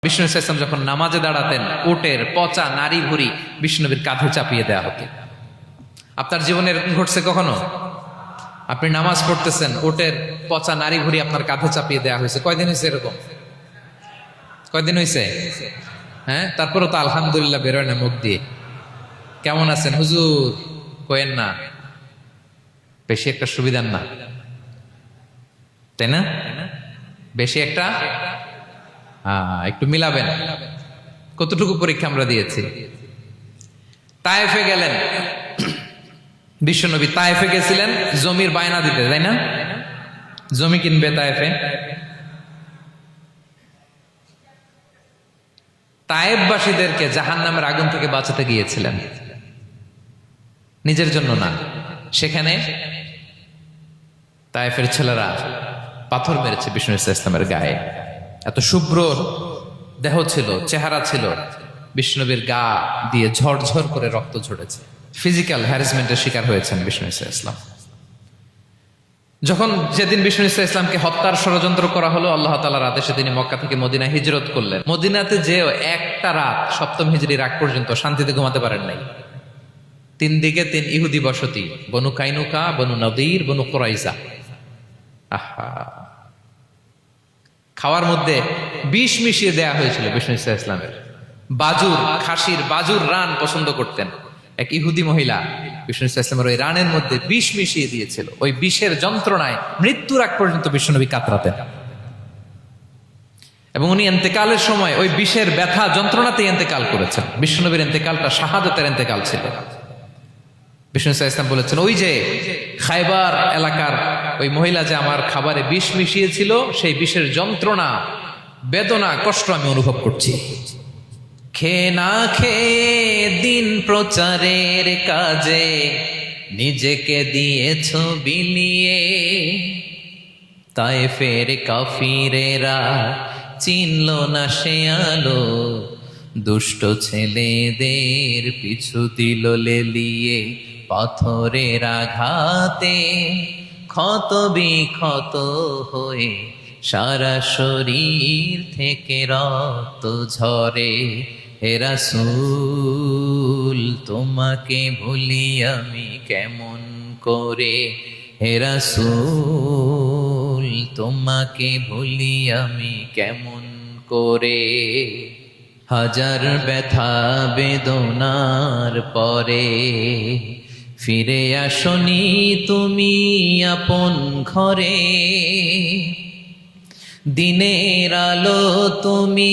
বিষ্ণু ইসলাম যখন নামাজে দাঁড়াতেন উটের পচা নারী ভুঁড়ি বিষ্ণুবীর কাঁধে চাপিয়ে দেওয়া হতো। আপনার জীবনে এরকম ঘটছে কখনো? আপনি নামাজ পড়তেছেন, উটের পচা নারী ভুঁড়ি আপনার কাঁধে চাপিয়ে দেওয়া হয়েছে। কয়দিন হয়েছে এরকম? কয়দিন হয়েছে? হ্যাঁ, তারপরে তো আলহামদুলিল্লাহ বেরোয় না মুখ দিয়ে। কেমন আছেন হুজুর কোয়েন না, বেশি একটা সুবিধার না, তাই না? বেশি একটা একটু মিলাবেন। কতটুকু পরীক্ষা আমরা দিয়েছি। তায়েফে গেলেন বিশ্বনবী, তায়েফে গেছিলেন জমির বায়না দিতে, তাই না? জমি কিনবে তায়েফে। তায়েফবাসীদেরকে জাহান্নামের আগুন থেকে বাঁচাতে গিয়েছিলেন, নিজের জন্য না। সেখানে তায়েফের ছেলেরা পাথর মেরেছে বিষ্ণু ইসলামের গায়ে। এত শুভ্র দেহ ছিল, চেহারা ছিল, বিষ্ণুবীর গা দিয়ে ঝরঝর করে রক্ত ঝরেছে। ফিজিক্যাল হ্যারাসমেন্টের শিকার হয়েছেন বিষ্ণু ইসলাম। যখন যেদিন বিষ্ণু ইসলামকে হত্যার ষড়যন্ত্র করা হলো, আল্লাহ তাআলার আদেশে তিনি মক্কা থেকে মদিনা হিজরত করলেন। মদিনাতে যেও একটা রাত, সপ্তম হিজরির আগ পর্যন্ত শান্তিতে ঘুমাতে পারেন নাই। 3 দিকে 3 ইহুদি বসতি, বনু কাইনুকা, বনু নদীর, বনু কুরাইজা। আহা, খাওয়ার মধ্যে বিষ মিশিয়ে দেয়া হয়েছিল বিষ্ণু ইসলামের। বাজুর, খাসির বাজুর রান পছন্দ করতেন। এক ইহুদি মহিলা বিষ্ণু ইসলামের ওই রানের মধ্যে বিষ মিশিয়ে দিয়েছিল। ওই বিষের যন্ত্রণায় মৃত্যুর আগ পর্যন্ত বিষ্ণুনবী কাতরাতেন, এবং উনি ইন্তেকালের সময় ওই বিষের ব্যথা যন্ত্রণাতেই ইন্তেকাল করেছেন। বিষ্ণুনবীর ইন্তেকালটা শাহাদাতের ইন্তেকাল ছিল। বিষ্ণু ইসলাম বলেছেন, ওই যে খায়বার এলাকার ওই মহিলা যে আমার খাবারে বিষ মিশিয়েছিল, সেই বিষের যন্ত্রণা, বেদনা, কষ্ট আমি অনুভব করছি। খেয়ে না খেয়ে দিন প্রচারের কাজে নিজেকে দিয়েছ বিলিয়ে, তায়েফের কাফিরেরা চিনল না সে আলো, দুষ্ট ছেলেদের পিছু দিল লেলিয়ে। পাথরের আঘাতে ক্ষত বিক্ষত হয়ে সারা শরীর থেকে রক্ত ঝরে। হে রাসূল তোমাকে ভুলি আমি কেমন করে, হে রাসূল তোমাকে ভুলি আমি কেমন করে। হাজার ব্যথা বেদনার পরে ফিরে আসনি তুমি আপন ঘরে, দিনের আলো তুমি।